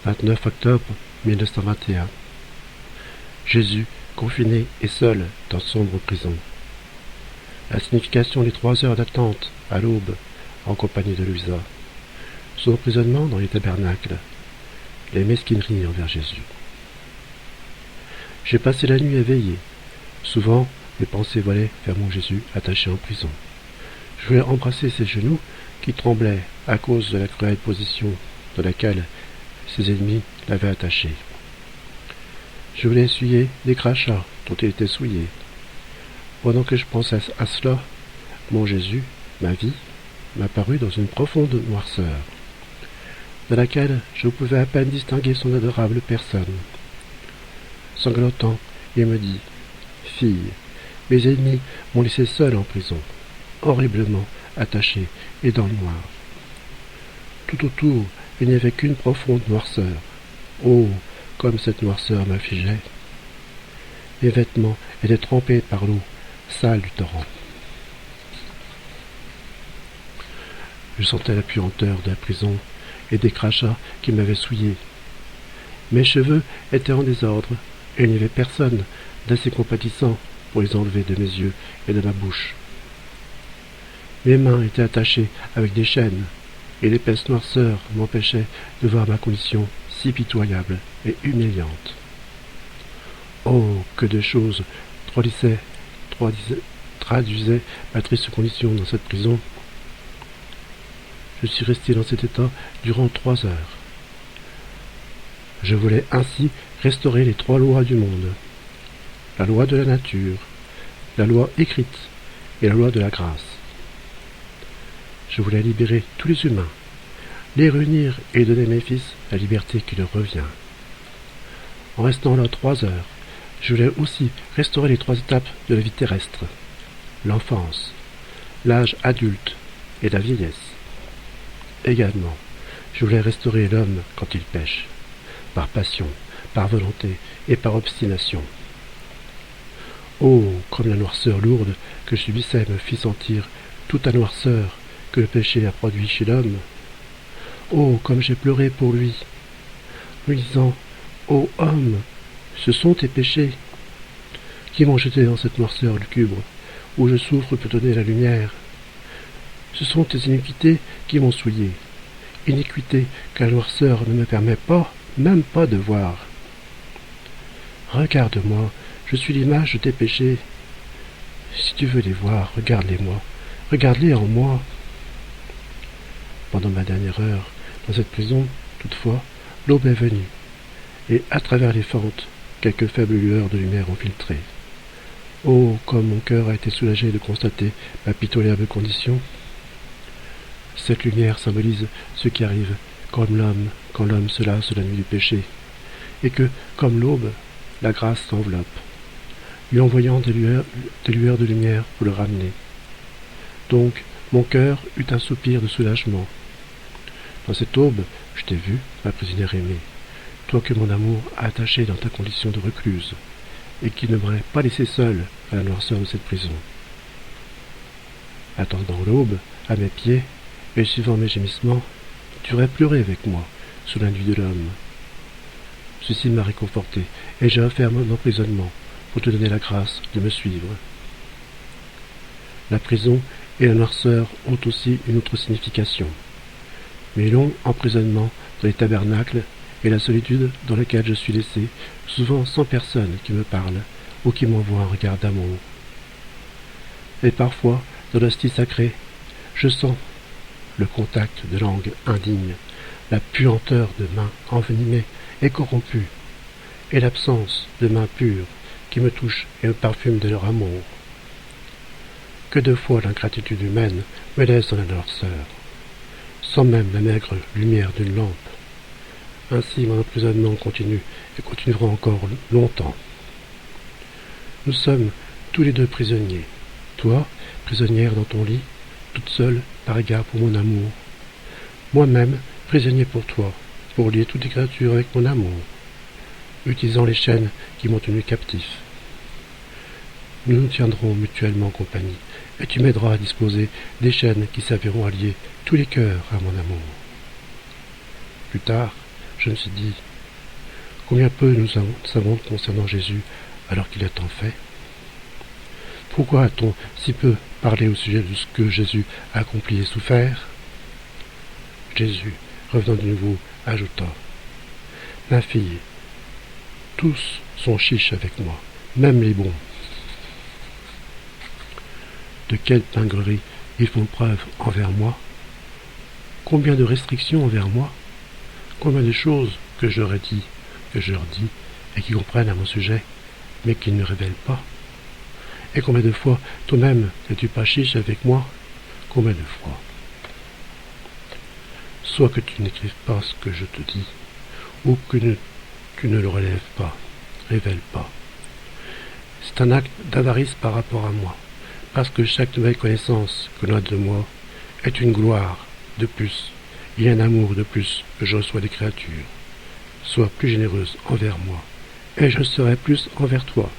29 octobre 1921. Jésus, confiné et seul dans sombre prison. La signification des 3 heures d'attente à l'aube en compagnie de Louisa. Son emprisonnement dans les tabernacles. Les mesquineries envers Jésus. J'ai passé la nuit éveillé. Souvent, mes pensées volaient vers mon Jésus attaché en prison. Je voulais embrasser ses genoux qui tremblaient à cause de la cruelle position dans laquelle ses ennemis l'avaient attaché. Je voulais essuyer des crachats dont il était souillé. Pendant que je pensais à cela, mon Jésus, ma vie, m'apparut dans une profonde noirceur, dans laquelle je pouvais à peine distinguer son adorable personne. Sanglotant, il me dit « Fille, mes ennemis m'ont laissé seul en prison, horriblement attaché et dans le noir. Tout autour, il n'y avait qu'une profonde noirceur. Oh, comme cette noirceur m'affligeait. Mes vêtements étaient trempés par l'eau sale du torrent. Je sentais la puanteur de la prison et des crachats qui m'avaient souillé. Mes cheveux étaient en désordre et il n'y avait personne d'assez compatissant pour les enlever de mes yeux et de ma bouche. Mes mains étaient attachées avec des chaînes et l'épaisse noirceur m'empêchait de voir ma condition si pitoyable et humiliante. Oh, que de choses traduisaient ma triste condition dans cette prison. Je suis resté dans cet état durant 3 heures. Je voulais ainsi restaurer les 3 lois du monde. La loi de la nature, la loi écrite et la loi de la grâce. Je voulais libérer tous les humains, les réunir et donner à mes fils la liberté qui leur revient. En restant là 3 heures, je voulais aussi restaurer les 3 étapes de la vie terrestre, l'enfance, l'âge adulte et la vieillesse. Également, je voulais restaurer l'homme quand il pêche, par passion, par volonté et par obstination. Oh, comme la noirceur lourde que je subissais me fit sentir toute la noirceur que le péché a produit chez l'homme. Oh, comme j'ai pleuré pour lui, lui disant « Ô homme, ce sont tes péchés qui m'ont jeté dans cette noirceur lugubre, où je souffre pour donner la lumière. Ce sont tes iniquités qui m'ont souillé, iniquités que la noirceur ne me permet pas, même pas de voir. Regarde-moi, je suis l'image de tes péchés. Si tu veux les voir, regarde-les-moi, regarde-les en moi. » Pendant ma dernière heure, dans cette prison, toutefois, l'aube est venue, et à travers les fentes, quelques faibles lueurs de lumière ont filtré. Oh, comme mon cœur a été soulagé de constater ma pitoyable condition. Cette lumière symbolise ce qui arrive quand l'homme se lasse la nuit du péché, et que, comme l'aube, la grâce s'enveloppe, lui envoyant des lueurs de lumière pour le ramener. Donc, mon cœur eut un soupir de soulagement. Dans cette aube, je t'ai vu, ma prisonnière aimée, toi que mon amour a attaché dans ta condition de recluse, et qui ne m'aurait pas laissé seul à la noirceur de cette prison. Attendant l'aube, à mes pieds, et suivant mes gémissements, tu aurais pleuré avec moi sous la nuit de l'homme. Ceci m'a réconforté, et j'ai offert mon emprisonnement pour te donner la grâce de me suivre. La prison et la noirceur ont aussi une autre signification. Mes longs emprisonnements dans les tabernacles et la solitude dans laquelle je suis laissé, souvent sans personne qui me parle ou qui m'envoie un regard d'amour. Et parfois, dans l'hostie sacrée, je sens le contact de langues indignes, la puanteur de mains envenimées et corrompues, et l'absence de mains pures qui me touchent et me parfument de leur amour. Que de fois l'ingratitude humaine me laisse dans la noirceur, sans même la maigre lumière d'une lampe. Ainsi mon emprisonnement continue et continuera encore longtemps. Nous sommes tous les deux prisonniers, toi, prisonnière dans ton lit, toute seule par égard pour mon amour, moi-même prisonnier pour toi, pour lier toutes les créatures avec mon amour, utilisant les chaînes qui m'ont tenu captif. Nous nous tiendrons mutuellement compagnie, et tu m'aideras à disposer des chaînes qui serviront à lier tous les cœurs à mon amour. Plus tard, je me suis dit, combien peu nous savons concernant Jésus alors qu'il a tant fait? Pourquoi a-t-on si peu parlé au sujet de ce que Jésus a accompli et souffert? Jésus, revenant de nouveau, ajouta, ma fille, tous sont chiches avec moi, même les bons. De quelle pinglerie ils font preuve envers moi? Combien de restrictions envers moi? Combien de choses que je leur dis, et qui comprennent à mon sujet, mais qu'ils ne révèlent pas? Et combien de fois, toi-même, n'es-tu pas chiche avec moi? Combien de fois? Soit que tu n'écrives pas ce que je te dis, ou que tu ne le révèles pas. C'est un acte d'avarice par rapport à moi, parce que chaque nouvelle connaissance que l'on a de moi est une gloire de plus, et un amour de plus que je reçois des créatures. Sois plus généreuse envers moi, et je serai plus envers toi.